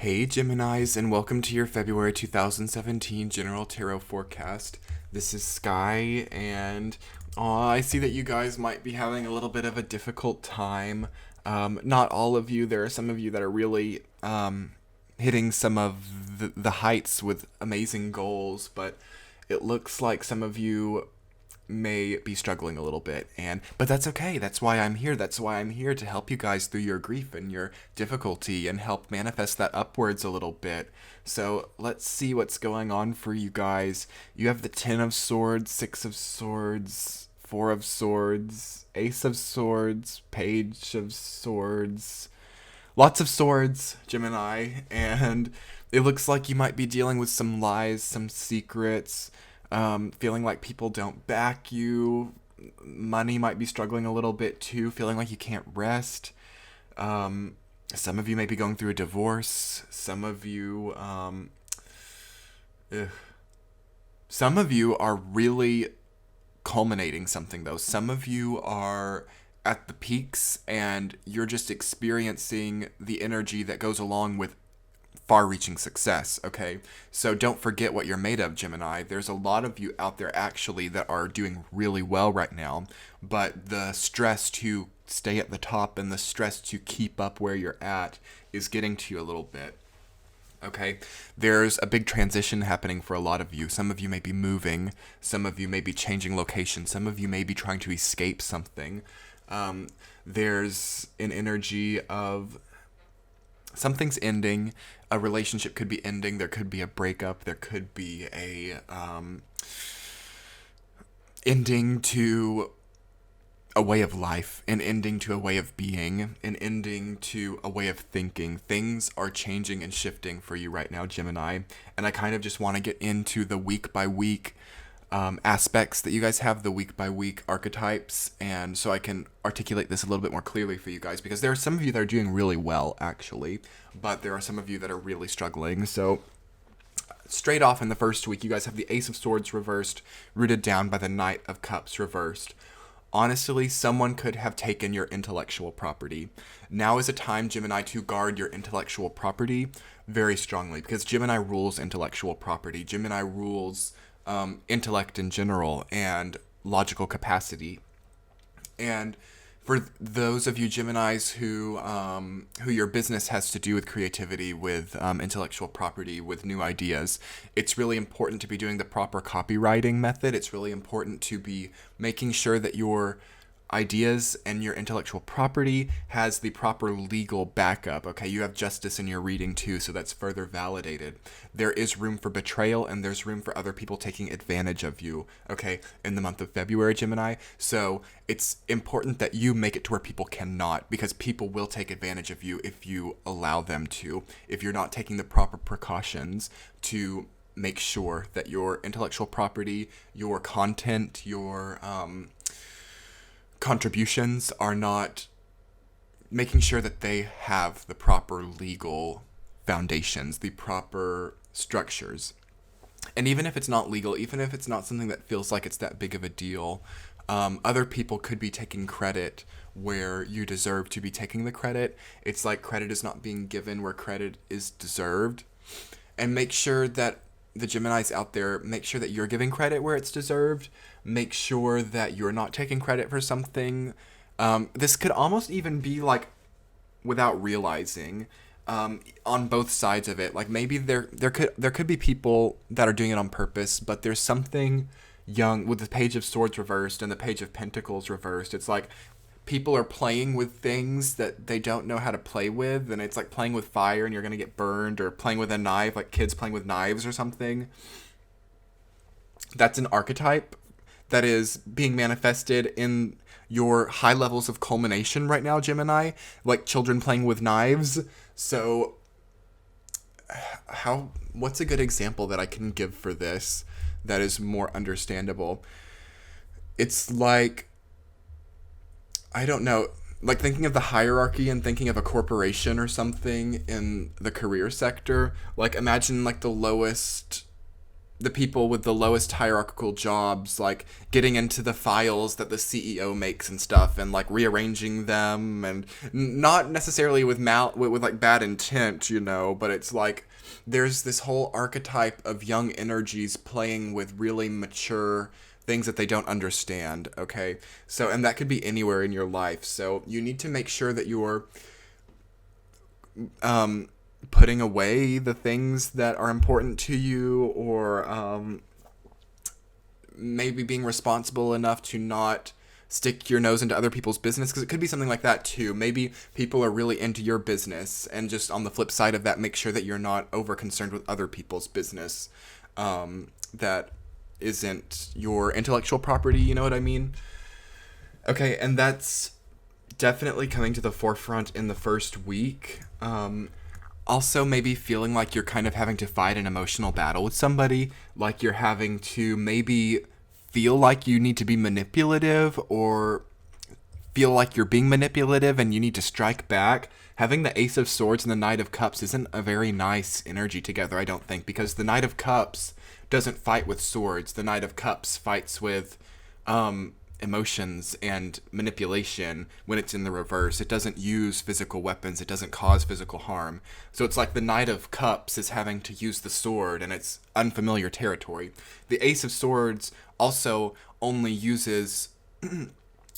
Hey Geminis, and welcome to your February 2017 General Tarot Forecast. This is Sky, and I see that you guys might be having a little bit of a difficult time. Not all of you, there are some of you that are really hitting some of the heights with amazing goals, but it looks like some of you may be struggling a little bit, but that's okay. That's why I'm here. That's why I'm here to help you guys through your grief and your difficulty and help manifest that upwards a little bit. So let's see what's going on for you guys. You have the 10 of swords, 6 of swords, 4 of swords, ace of swords, page of swords, lots of swords, Gemini, and it looks like you might be dealing with some lies, some secrets, feeling like people don't back you. Money might be struggling a little bit too, feeling like you can't rest. Some of you may be going through a divorce. Some of you, some of you are really culminating something though. Some of you are at the peaks and you're just experiencing the energy that goes along with far-reaching success, okay? So don't forget what you're made of, Gemini. There's a lot of you out there actually that are doing really well right now, but the stress to stay at the top and the stress to keep up where you're at is getting to you a little bit. Okay, there's a big transition happening for a lot of you. Some of you may be moving, some of you may be changing location, some of you may be trying to escape something. There's an energy of something's ending. A relationship could be ending. There could be a breakup. There could be a ending to a way of life, an ending to a way of being, an ending to a way of thinking. Things are changing and shifting for you right now, Gemini. And I kind of just want to get into the week by week aspects that you guys have, the week by week archetypes, and so I can articulate this a little bit more clearly for you guys, because there are some of you that are doing really well actually, but there are some of you that are really struggling. So straight off in the first week, you guys have the Ace of Swords reversed, rooted down by the Knight of Cups reversed. Honestly, someone could have taken your intellectual property. Now is a time, Gemini, to guard your intellectual property very strongly, because Gemini rules intellectual property. Gemini rules intellect in general and logical capacity. And for those of you Geminis who your business has to do with creativity, with intellectual property, with new ideas, it's really important to be doing the proper copywriting method. It's really important to be making sure that your ideas and your intellectual property has the proper legal backup. Okay, you have justice in your reading too, so that's further validated. There is room for betrayal and there's room for other people taking advantage of you, okay, in the month of February, Gemini. So it's important that you make it to where people cannot, because people will take advantage of you if you allow them to, if you're not taking the proper precautions to make sure that your intellectual property, your content, your contributions are not making sure that they have the proper legal foundations, the proper structures. And even if it's not legal, even if it's not something that feels like it's that big of a deal, other people could be taking credit where you deserve to be taking the credit. It's like credit is not being given where credit is deserved. And make sure that the Geminis out there, make sure that you're giving credit where it's deserved. Make sure that you're not taking credit for something. This could almost even be like without realizing, on both sides of it. Like maybe there could be people that are doing it on purpose, but there's something young with the Page of Swords reversed and the Page of Pentacles reversed. It's like people are playing with things that they don't know how to play with, and it's like playing with fire and you're going to get burned, or playing with a knife, like kids playing with knives or something. That's an archetype that is being manifested in your high levels of culmination right now, Gemini, like children playing with knives. So what's a good example that I can give for this that is more understandable? It's like, I don't know, like thinking of the hierarchy and thinking of a corporation or something in the career sector. Like imagine like the lowest the people with the lowest hierarchical jobs, like getting into the files that the CEO makes and stuff, and like rearranging them, and not necessarily with with like bad intent, but it's like there's this whole archetype of young energies playing with really mature things that they don't understand. Okay, so and that could be anywhere in your life. So you need to make sure that you're putting away the things that are important to you, or maybe being responsible enough to not stick your nose into other people's business, because it could be something like that too. Maybe people are really into your business, and just on the flip side of that, make sure that you're not over concerned with other people's business that isn't your intellectual property, you know what I mean? Okay, and that's definitely coming to the forefront in the first week. Also, maybe feeling like you're kind of having to fight an emotional battle with somebody, like you're having to maybe feel like you need to be manipulative, or feel like you're being manipulative and you need to strike back. Having the Ace of Swords and the Knight of Cups isn't a very nice energy together, I don't think, because the Knight of Cups doesn't fight with swords. The Knight of Cups fights with emotions and manipulation when it's in the reverse. It doesn't use physical weapons. It doesn't cause physical harm. So it's like the Knight of Cups is having to use the sword, and it's unfamiliar territory. The Ace of Swords also only uses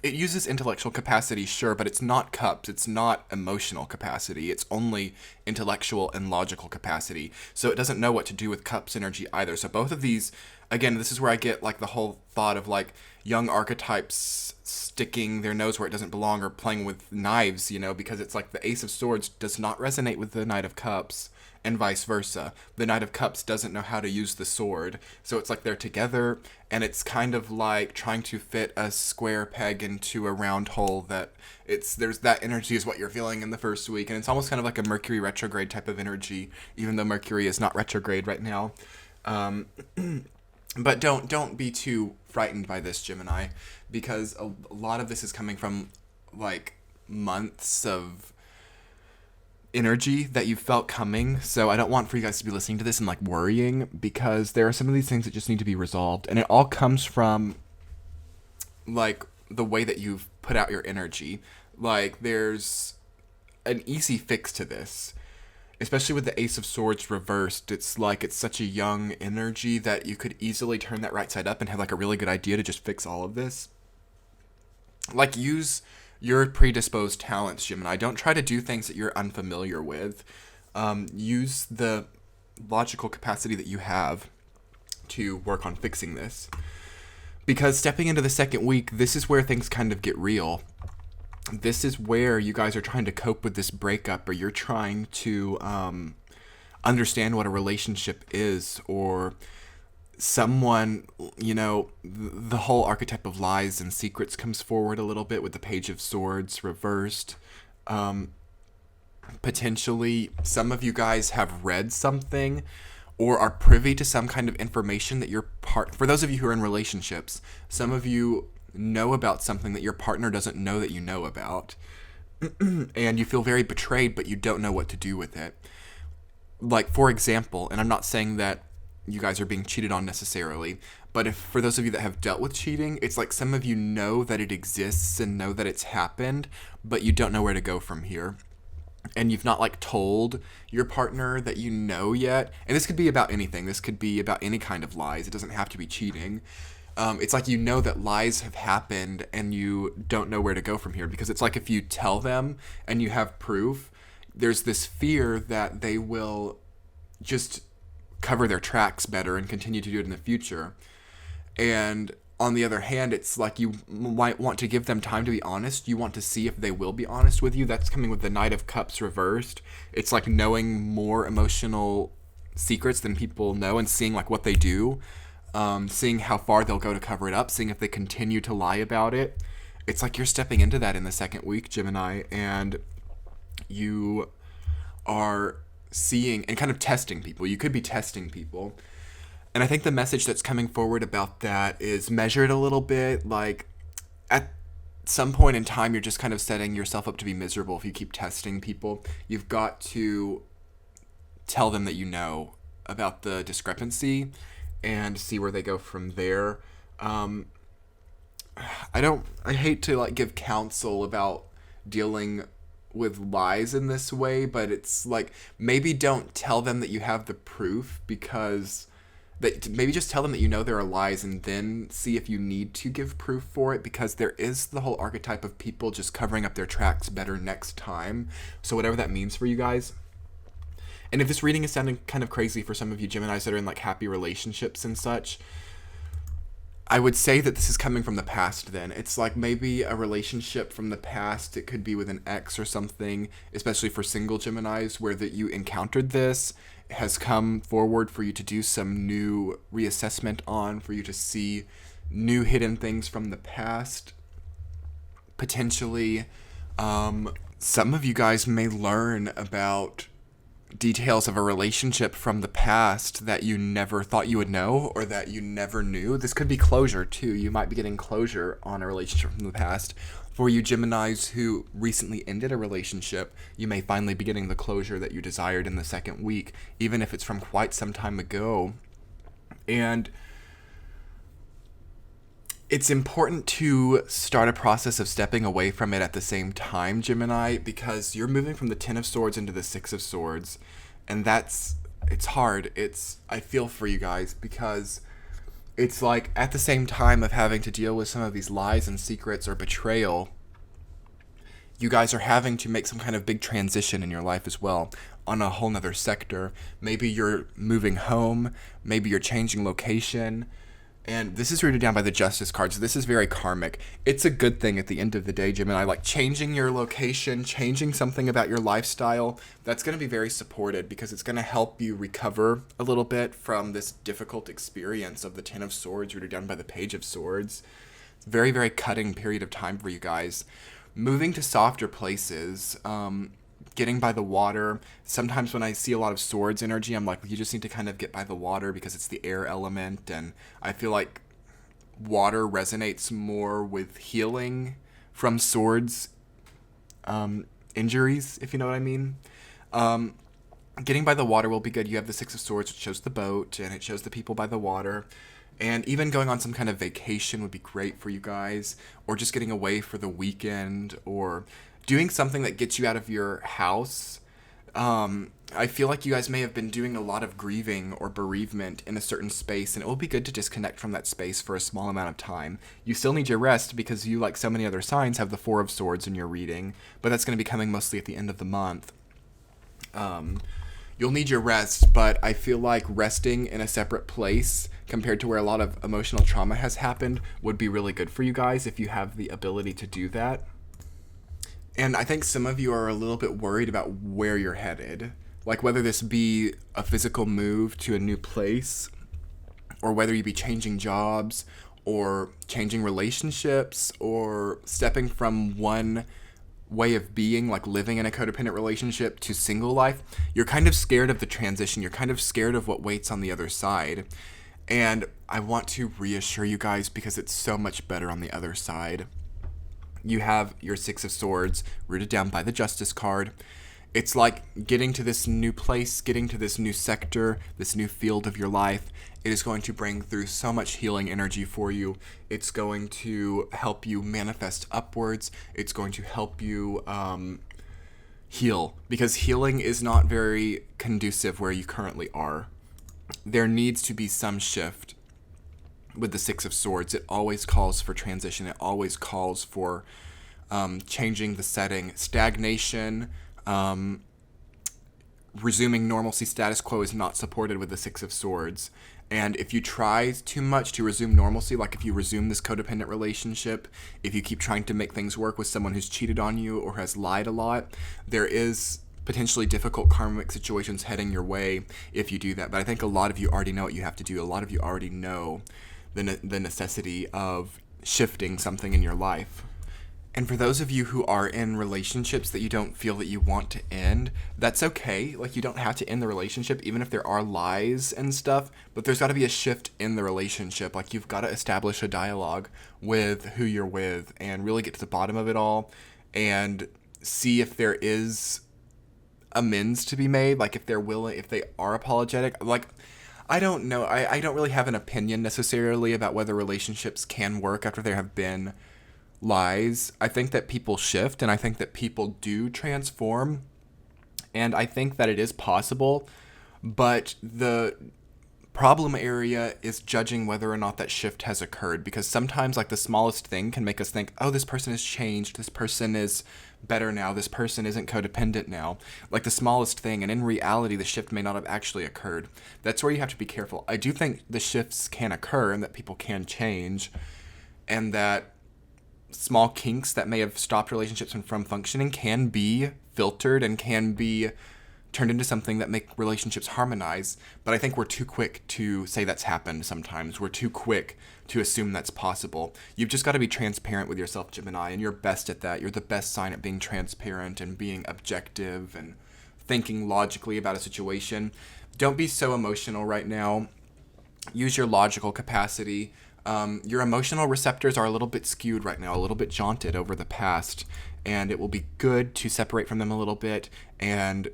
it uses intellectual capacity, sure, but it's not cups. It's not emotional capacity. It's only intellectual and logical capacity. So it doesn't know what to do with cups energy either. So both of these, again, this is where I get like the whole thought of like young archetypes sticking their nose where it doesn't belong, or playing with knives, because it's like the Ace of Swords does not resonate with the Knight of Cups, and vice versa. The Knight of Cups doesn't know how to use the sword. So it's like they're together, and it's kind of like trying to fit a square peg into a round hole. There's that energy is what you're feeling in the first week, and it's almost kind of like a Mercury retrograde type of energy, even though Mercury is not retrograde right now. But don't be too frightened by this, Gemini, because a lot of this is coming from like months of energy that you felt coming. So I don't want for you guys to be listening to this and like worrying, because there are some of these things that just need to be resolved, and it all comes from like the way that you've put out your energy. Like there's an easy fix to this, especially with the Ace of Swords reversed. It's like it's such a young energy that you could easily turn that right side up and have like a really good idea to just fix all of this. Like use your predisposed talents, Gemini. Don't try to do things that you're unfamiliar with. Use the logical capacity that you have to work on fixing this. Because stepping into the second week, this is where things kind of get real. This is where you guys are trying to cope with this breakup, or you're trying to understand what a relationship is, or someone, the whole archetype of lies and secrets comes forward a little bit with the Page of Swords reversed. Potentially, some of you guys have read something or are privy to some kind of information that for those of you who are in relationships, some of you know about something that your partner doesn't know that you know about. And you feel very betrayed, but you don't know what to do with it. Like, for example, and I'm not saying that you guys are being cheated on necessarily, but if for those of you that have dealt with cheating, it's like some of you know that it exists and know that it's happened, but you don't know where to go from here. And you've not like told your partner that you know yet. And this could be about anything. This could be about any kind of lies. It doesn't have to be cheating. It's like you know that lies have happened and you don't know where to go from here, because it's like if you tell them and you have proof, there's this fear that they will just cover their tracks better and continue to do it in the future. And on the other hand, it's like you might want to give them time to be honest. You want to see if they will be honest with you. That's coming with the Knight of Cups reversed. It's like knowing more emotional secrets than people know, and seeing like what they do, seeing how far they'll go to cover it up, seeing if they continue to lie about it. It's like you're stepping into that in the second week, Gemini, and you are seeing and kind of testing people. You could be testing people. And I think the message that's coming forward about that is measure it a little bit. Like at some point in time, you're just kind of setting yourself up to be miserable if you keep testing people. You've got to tell them that you know about the discrepancy and see where they go from there. Um, I hate to like give counsel about dealing with lies in this way, but it's like maybe don't tell them that you have the proof, because that maybe just tell them that you know there are lies and then see if you need to give proof for it, because there is the whole archetype of people just covering up their tracks better next time. So whatever that means for you guys. And if this reading is sounding kind of crazy for some of you Geminis that are in like happy relationships and such, I would say that this is coming from the past then. It's like maybe a relationship from the past. It could be with an ex or something, especially for single Geminis, where that you encountered this, has come forward for you to do some new reassessment on, for you to see new hidden things from the past. Potentially, some of you guys may learn about details of a relationship from the past that you never thought you would know, or that you never knew. This could be closure too. You might be getting closure on a relationship from the past. For you Geminis who recently ended a relationship, you may finally be getting the closure that you desired in the second week, even if it's from quite some time ago. And it's important to start a process of stepping away from it at the same time, Gemini, because you're moving from the Ten of Swords into the Six of Swords. And it's hard. I feel for you guys, because it's like at the same time of having to deal with some of these lies and secrets or betrayal, you guys are having to make some kind of big transition in your life as well, on a whole nother sector. Maybe you're moving home, maybe you're changing location. And this is rooted down by the Justice card, so this is very karmic. It's a good thing at the end of the day, Gemini. Like changing your location, changing something about your lifestyle, that's going to be very supported, because it's going to help you recover a little bit from this difficult experience of the Ten of Swords rooted down by the Page of Swords. It's a very, very cutting period of time for you guys. Moving to softer places, getting by the water. Sometimes when I see a lot of swords energy, I'm like, you just need to kind of get by the water because it's the air element. And I feel like water resonates more with healing from swords injuries, if you know what I mean. Getting by the water will be good. You have the Six of Swords, which shows the boat, and it shows the people by the water. And even going on some kind of vacation would be great for you guys, or just getting away for the weekend, or doing something that gets you out of your house. I feel like you guys may have been doing a lot of grieving or bereavement in a certain space, and it will be good to disconnect from that space for a small amount of time. You still need your rest, because you, like so many other signs, have the Four of Swords in your reading, but that's going to be coming mostly at the end of the month. You'll need your rest, but I feel like resting in a separate place compared to where a lot of emotional trauma has happened would be really good for you guys if you have the ability to do that. And I think some of you are a little bit worried about where you're headed. Like whether this be a physical move to a new place, or whether you be changing jobs, or changing relationships, or stepping from one way of being, like living in a codependent relationship, to single life. You're kind of scared of the transition. You're kind of scared of what waits on the other side. And I want to reassure you guys, because it's so much better on the other side. You have your Six of Swords rooted down by the Justice card. It's like getting to this new place, getting to this new sector, this new field of your life. It is going to bring through so much healing energy for you. It's going to help you manifest upwards. It's going to help you heal, because healing is not very conducive where you currently are. There needs to be some shift. With the Six of Swords, it always calls for transition. It always calls for changing the setting. Stagnation, resuming normalcy, status quo is not supported with the Six of Swords. And if you try too much to resume normalcy, like if you resume this codependent relationship, if you keep trying to make things work with someone who's cheated on you or has lied a lot, there is potentially difficult karmic situations heading your way if you do that. But I think a lot of you already know what you have to do. A lot of you already know the necessity of shifting something in your life. And for those of you who are in relationships that you don't feel that you want to end, that's okay. Like, you don't have to end the relationship, even if there are lies and stuff, but there's got to be a shift in the relationship. Like, you've got to establish a dialogue with who you're with and really get to the bottom of it all and see if there is amends to be made. Like, if they're willing, if they are apologetic. Like, I don't know. I don't really have an opinion necessarily about whether relationships can work after there have been lies. I think that people shift, and I think that people do transform, and I think that it is possible, but the problem area is judging whether or not that shift has occurred, because sometimes like the smallest thing can make us think, oh, this person has changed, this person is better now, this person isn't codependent now, like the smallest thing, and in reality the shift may not have actually occurred. That's where you have to be careful. I do think the shifts can occur and that people can change, and that small kinks that may have stopped relationships from functioning can be filtered and can be turned into something that make relationships harmonize. But I think we're too quick to say that's happened sometimes. We're too quick to assume that's possible. You've just got to be transparent with yourself, Gemini, and you're best at that. You're the best sign at being transparent and being objective and thinking logically about a situation. Don't be so emotional right now. Use your logical capacity. Your emotional receptors are a little bit skewed right now, a little bit jaunted over the past, and it will be good to separate from them a little bit and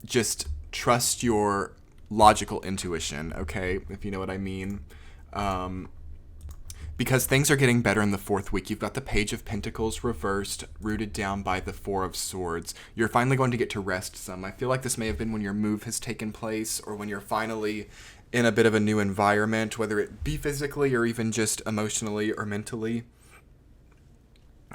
just trust your logical intuition, okay? If you know what I mean. Because things are getting better in the fourth week. You've got the Page of Pentacles reversed, rooted down by the Four of Swords. You're finally going to get to rest some. I feel like this may have been when your move has taken place, or when you're finally in a bit of a new environment, whether it be physically or even just emotionally or mentally.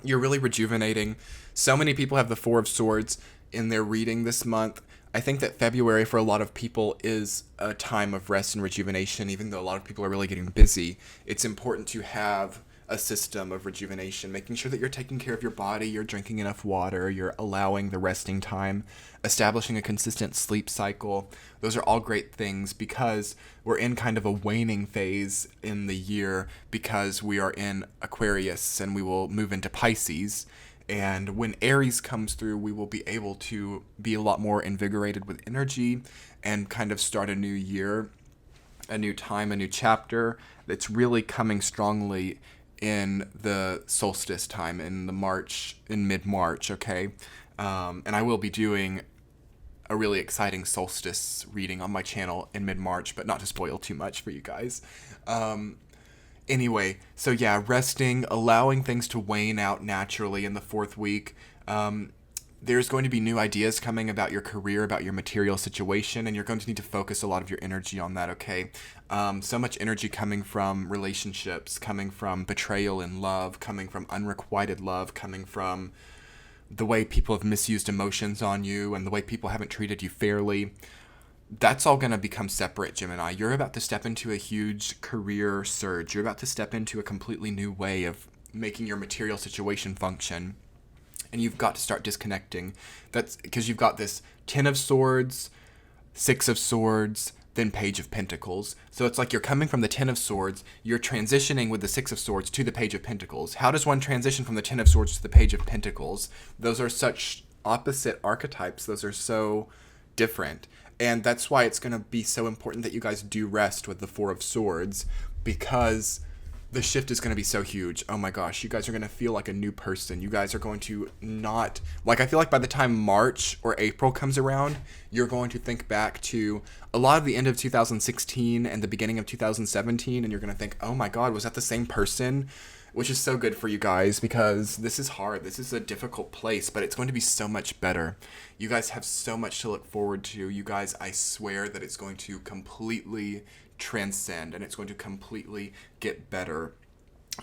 You're really rejuvenating. So many people have the Four of Swords in their reading this month. I think that February for a lot of people is a time of rest and rejuvenation, even though a lot of people are really getting busy. It's important to have a system of rejuvenation, making sure that you're taking care of your body, you're drinking enough water, you're allowing the resting time, establishing a consistent sleep cycle. Those are all great things because we're in kind of a waning phase in the year, because we are in Aquarius and we will move into Pisces. And when Aries comes through, we will be able to be a lot more invigorated with energy and kind of start a new year, a new time, a new chapter that's really coming strongly in the solstice time, in mid-March, okay? And I will be doing a really exciting solstice reading on my channel in mid-March, but not to spoil too much for you guys. Anyway, so yeah, resting, allowing things to wane out naturally in the fourth week. There's going to be new ideas coming about your career, about your material situation, and you're going to need to focus a lot of your energy on that, okay? So much energy coming from relationships, coming from betrayal in love, coming from unrequited love, coming from the way people have misused emotions on you and the way people haven't treated you fairly. That's all going to become separate, Gemini. You're about to step into a huge career surge. You're about to step into a completely new way of making your material situation function. And you've got to start disconnecting. That's because you've got this 10 of Swords, 6 of Swords, then Page of Pentacles. So it's like you're coming from the 10 of Swords, you're transitioning with the 6 of Swords to the Page of Pentacles. How does one transition from the 10 of Swords to the Page of Pentacles? Those are such opposite archetypes. Those are so different. And that's why it's going to be so important that you guys do rest with the Four of Swords, because the shift is going to be so huge. Oh my gosh, you guys are going to feel like a new person. You guys are going to not, like, I feel like by the time March or April comes around, you're going to think back to a lot of the end of 2016 and the beginning of 2017, and you're going to think, oh my God, was that the same person? Which is so good for you guys, because this is hard. This is a difficult place, but it's going to be so much better. You guys have so much to look forward to. You guys, I swear that it's going to completely transcend and it's going to completely get better.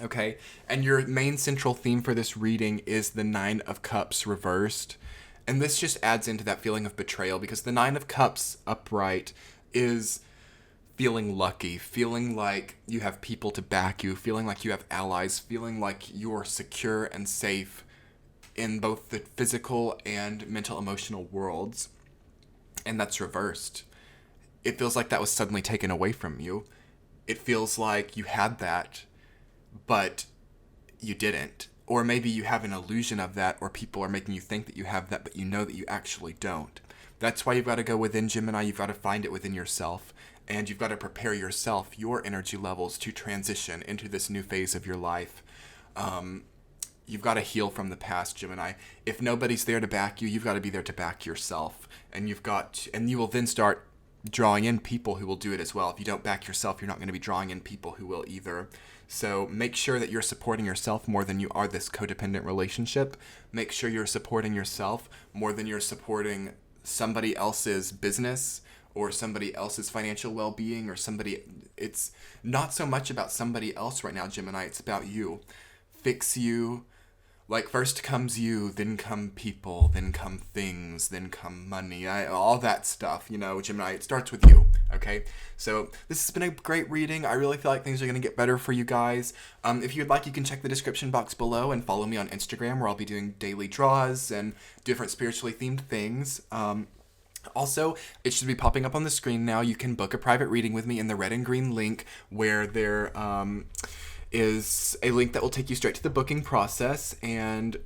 Okay? And your main central theme for this reading is the Nine of Cups reversed. And this just adds into that feeling of betrayal, because the Nine of Cups upright is feeling lucky, feeling like you have people to back you, feeling like you have allies, feeling like you're secure and safe in both the physical and mental emotional worlds. And that's reversed. It feels like that was suddenly taken away from you. It feels like you had that, but you didn't. Or maybe you have an illusion of that, or people are making you think that you have that, but you know that you actually don't. That's why you've got to go within, Gemini. You've got to find it within yourself. And you've got to prepare yourself, your energy levels, to transition into this new phase of your life. You've got to heal from the past, Gemini. If nobody's there to back you, you've got to be there to back yourself. And you will then start drawing in people who will do it as well. If you don't back yourself, you're not going to be drawing in people who will either. So make sure that you're supporting yourself more than you are this codependent relationship. Make sure you're supporting yourself more than you're supporting somebody else's business or somebody else's financial well-being or somebody. It's not so much about somebody else right now, Gemini. It's about you. Fix you. Like, first comes you, then come people, then come things, then come money, all that stuff, Gemini, it starts with you, okay? So this has been a great reading. I really feel like things are going to get better for you guys. If you'd like, you can check the description box below and follow me on Instagram, where I'll be doing daily draws and different spiritually themed things. Also, it should be popping up on the screen now. You can book a private reading with me in the red and green link, where there is a link that will take you straight to the booking process. And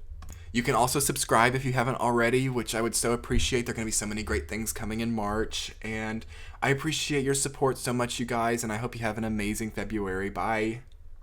you can also subscribe if you haven't already, which I would so appreciate. There are going to be so many great things coming in March, and I appreciate your support so much, you guys, and I hope you have an amazing February. Bye.